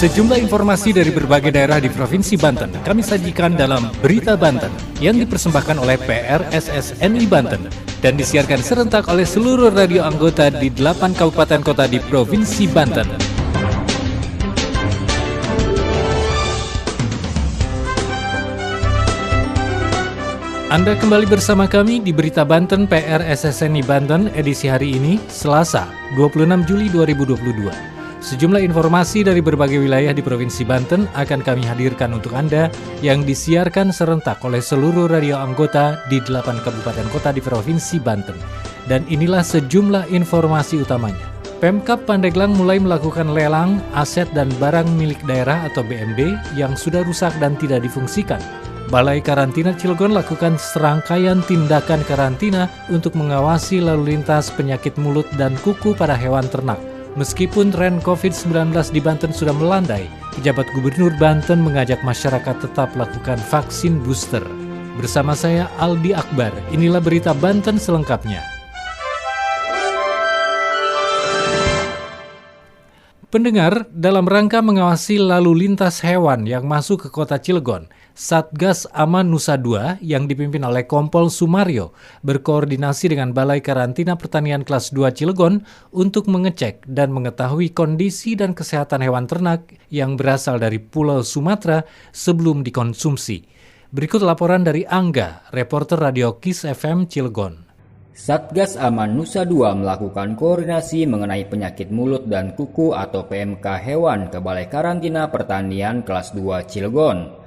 Sejumlah informasi dari berbagai daerah di Provinsi Banten kami sajikan dalam Berita Banten yang dipersembahkan oleh PRSSNI Banten dan disiarkan serentak oleh seluruh radio anggota di 8 kabupaten kota di Provinsi Banten. Anda kembali bersama kami di Berita Banten PRSSNI Banten edisi hari ini, Selasa, 26 Juli 2022. Sejumlah informasi dari berbagai wilayah di Provinsi Banten akan kami hadirkan untuk Anda yang disiarkan serentak oleh seluruh radio anggota di 8 kabupaten kota di Provinsi Banten. Dan inilah sejumlah informasi utamanya. Pemkab Pandeglang mulai melakukan lelang aset dan barang milik daerah atau BMD yang sudah rusak dan tidak difungsikan. Balai Karantina Cilegon lakukan serangkaian tindakan karantina untuk mengawasi lalu lintas penyakit mulut dan kuku pada hewan ternak. Meskipun tren COVID-19 di Banten sudah melandai, pejabat Gubernur Banten mengajak masyarakat tetap lakukan vaksin booster. Bersama saya Aldi Akbar, inilah Berita Banten selengkapnya. Pendengar, dalam rangka mengawasi lalu lintas hewan yang masuk ke kota Cilegon, Satgas Aman Nusa II yang dipimpin oleh Kompol Sumario berkoordinasi dengan Balai Karantina Pertanian Kelas 2 Cilegon untuk mengecek dan mengetahui kondisi dan kesehatan hewan ternak yang berasal dari Pulau Sumatera sebelum dikonsumsi. Berikut laporan dari Angga, reporter Radio KIS FM Cilegon. Satgas Aman Nusa II melakukan koordinasi mengenai penyakit mulut dan kuku atau PMK hewan ke Balai Karantina Pertanian Kelas 2 Cilegon.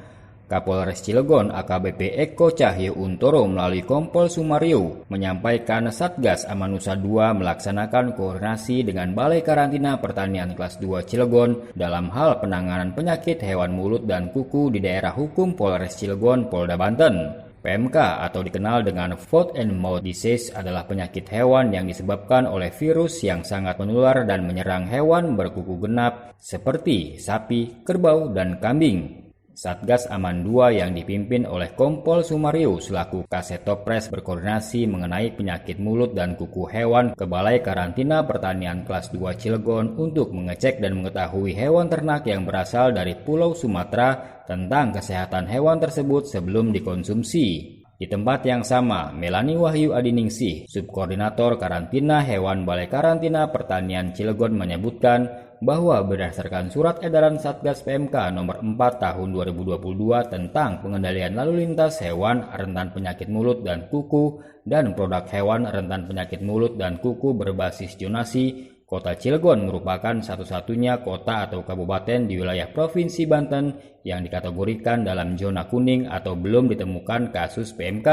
Kapolres Cilegon AKBP Eko Cahyo Untoro melalui Kompol Sumario menyampaikan Satgas Aman Nusa II melaksanakan koordinasi dengan Balai Karantina Pertanian Kelas 2 Cilegon dalam hal penanganan penyakit hewan mulut dan kuku di daerah hukum Polres Cilegon, Polda Banten. PMK atau dikenal dengan Foot and Mouth Disease adalah penyakit hewan yang disebabkan oleh virus yang sangat menular dan menyerang hewan berkuku genap seperti sapi, kerbau, dan kambing. Satgas Aman II yang dipimpin oleh Kompol Sumario selaku Kasetopres berkoordinasi mengenai penyakit mulut dan kuku hewan ke Balai Karantina Pertanian Kelas 2 Cilegon untuk mengecek dan mengetahui hewan ternak yang berasal dari Pulau Sumatera tentang kesehatan hewan tersebut sebelum dikonsumsi. Di tempat yang sama, Melani Wahyu Adiningsih, Subkoordinator Karantina Hewan Balai Karantina Pertanian Cilegon menyebutkan bahwa berdasarkan Surat Edaran Satgas PMK nomor 4 tahun 2022 tentang pengendalian lalu lintas hewan rentan penyakit mulut dan kuku dan produk hewan rentan penyakit mulut dan kuku berbasis zonasi, Kota Cilegon merupakan satu-satunya kota atau kabupaten di wilayah Provinsi Banten yang dikategorikan dalam zona kuning atau belum ditemukan kasus PMK.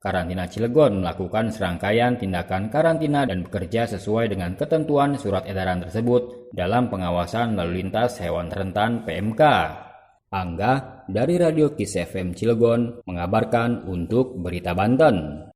Karantina Cilegon melakukan serangkaian tindakan karantina dan bekerja sesuai dengan ketentuan surat edaran tersebut dalam pengawasan lalu lintas hewan rentan PMK. Angga dari Radio KIS FM Cilegon mengabarkan untuk Berita Banten.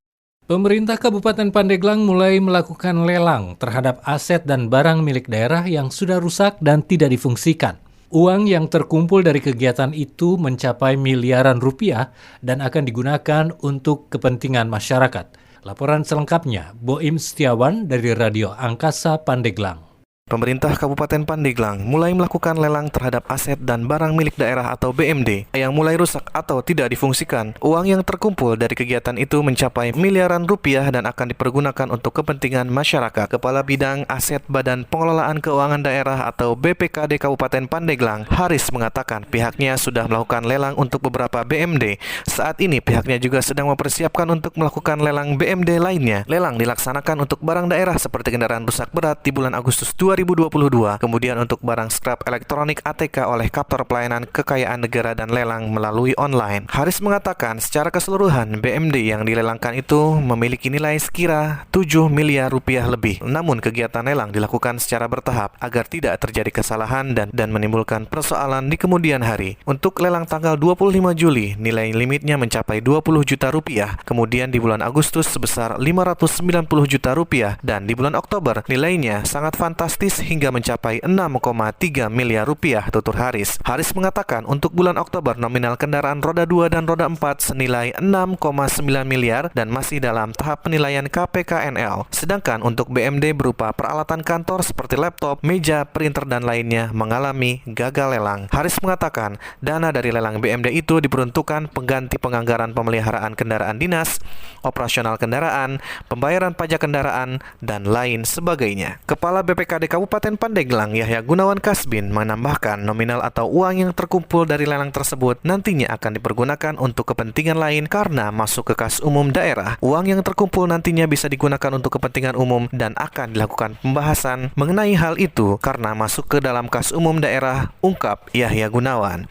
Pemerintah Kabupaten Pandeglang mulai melakukan lelang terhadap aset dan barang milik daerah yang sudah rusak dan tidak difungsikan. Uang yang terkumpul dari kegiatan itu mencapai miliaran rupiah dan akan digunakan untuk kepentingan masyarakat. Laporan selengkapnya, Boim Setiawan dari Radio Angkasa Pandeglang. Pemerintah Kabupaten Pandeglang mulai melakukan lelang terhadap aset dan barang milik daerah atau BMD yang mulai rusak atau tidak difungsikan. Uang yang terkumpul dari kegiatan itu mencapai miliaran rupiah dan akan dipergunakan untuk kepentingan masyarakat. Kepala Bidang Aset Badan Pengelolaan Keuangan Daerah atau BPKD Kabupaten Pandeglang, Haris mengatakan pihaknya sudah melakukan lelang untuk beberapa BMD. Saat ini pihaknya juga sedang mempersiapkan untuk melakukan lelang BMD lainnya. Lelang dilaksanakan untuk barang daerah seperti kendaraan rusak berat di bulan Agustus 2022, kemudian untuk barang scrap elektronik ATK oleh Kaptor Pelayanan Kekayaan Negara dan lelang melalui online. Haris mengatakan secara keseluruhan BMD yang dilelangkan itu memiliki nilai sekira 7 miliar rupiah lebih. Namun kegiatan lelang dilakukan secara bertahap agar tidak terjadi kesalahan dan menimbulkan persoalan di kemudian hari. Untuk lelang tanggal 25 Juli, nilai limitnya mencapai 20 juta rupiah. Kemudian di bulan Agustus sebesar 590 juta rupiah dan di bulan Oktober nilainya sangat fantastis dramatis hingga mencapai 6,3 miliar rupiah, tutur Haris. Haris mengatakan untuk bulan Oktober nominal kendaraan roda 2 dan roda 4 senilai 6,9 miliar dan masih dalam tahap penilaian KPKNL. Sedangkan untuk BMD berupa peralatan kantor seperti laptop, meja, printer dan lainnya mengalami gagal lelang. Haris mengatakan dana dari lelang BMD itu diperuntukkan pengganti penganggaran pemeliharaan kendaraan dinas, operasional kendaraan, pembayaran pajak kendaraan, dan lain sebagainya. Kepala BPKD Kabupaten Pandeglang Yahya Gunawan Kasbin menambahkan nominal atau uang yang terkumpul dari lelang tersebut nantinya akan dipergunakan untuk kepentingan lain karena masuk ke kas umum daerah. Uang yang terkumpul nantinya bisa digunakan untuk kepentingan umum dan akan dilakukan pembahasan mengenai hal itu karena masuk ke dalam kas umum daerah, ungkap Yahya Gunawan.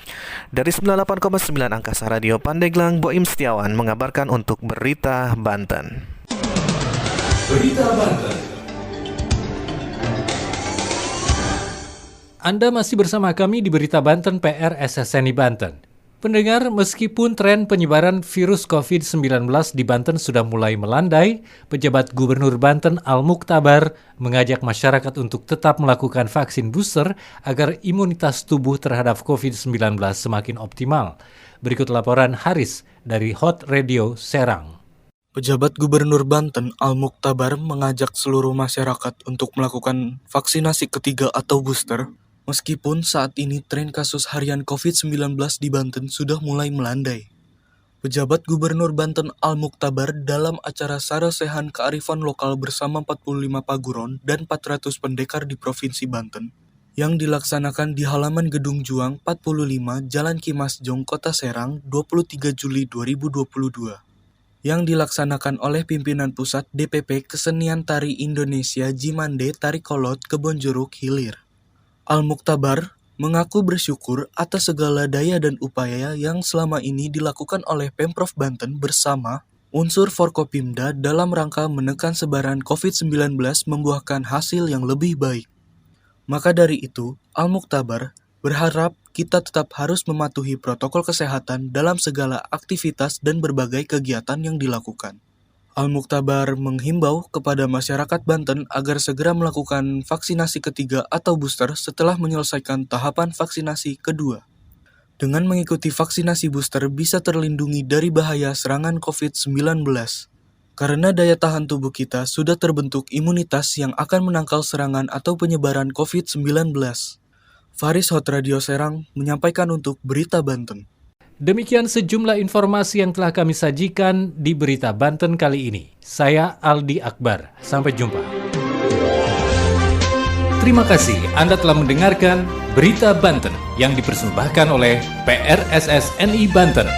Dari 98,9 Angkasa Radio Pandeglang, Boim Setiawan mengabarkan untuk Berita Banten. Berita Banten. Anda masih bersama kami di Berita Banten PR SSNI Banten. Pendengar, meskipun tren penyebaran virus COVID-19 di Banten sudah mulai melandai, pejabat Gubernur Banten Al-Muktabar mengajak masyarakat untuk tetap melakukan vaksin booster agar imunitas tubuh terhadap COVID-19 semakin optimal. Berikut laporan Haris dari Hot Radio Serang. Pejabat Gubernur Banten Al-Muktabar mengajak seluruh masyarakat untuk melakukan vaksinasi ketiga atau booster, meskipun saat ini tren kasus harian COVID-19 di Banten sudah mulai melandai. Pejabat Gubernur Banten Al-Muktabar dalam acara Sarasehan Kearifan Lokal bersama 45 paguron dan 400 pendekar di Provinsi Banten, yang dilaksanakan di halaman Gedung Juang 45 Jalan Kimas Jong, Kota Serang, 23 Juli 2022. Yang dilaksanakan oleh pimpinan pusat DPP Kesenian Tari Indonesia Jimande Tari Kolot Kebonjeruk Hilir. Al-Muktabar mengaku bersyukur atas segala daya dan upaya yang selama ini dilakukan oleh Pemprov Banten bersama unsur Forkopimda dalam rangka menekan sebaran COVID-19 membuahkan hasil yang lebih baik. Maka dari itu, Al-Muktabar berharap kita tetap harus mematuhi protokol kesehatan dalam segala aktivitas dan berbagai kegiatan yang dilakukan. Al-Muktabar menghimbau kepada masyarakat Banten agar segera melakukan vaksinasi ketiga atau booster setelah menyelesaikan tahapan vaksinasi kedua. Dengan mengikuti vaksinasi booster bisa terlindungi dari bahaya serangan COVID-19. Karena daya tahan tubuh kita sudah terbentuk imunitas yang akan menangkal serangan atau penyebaran COVID-19. Faris Hot Radio Serang menyampaikan untuk Berita Banten. Demikian sejumlah informasi yang telah kami sajikan di Berita Banten kali ini. Saya Aldi Akbar. Sampai jumpa. Terima kasih Anda telah mendengarkan Berita Banten yang dipersembahkan oleh PRSSNI Banten.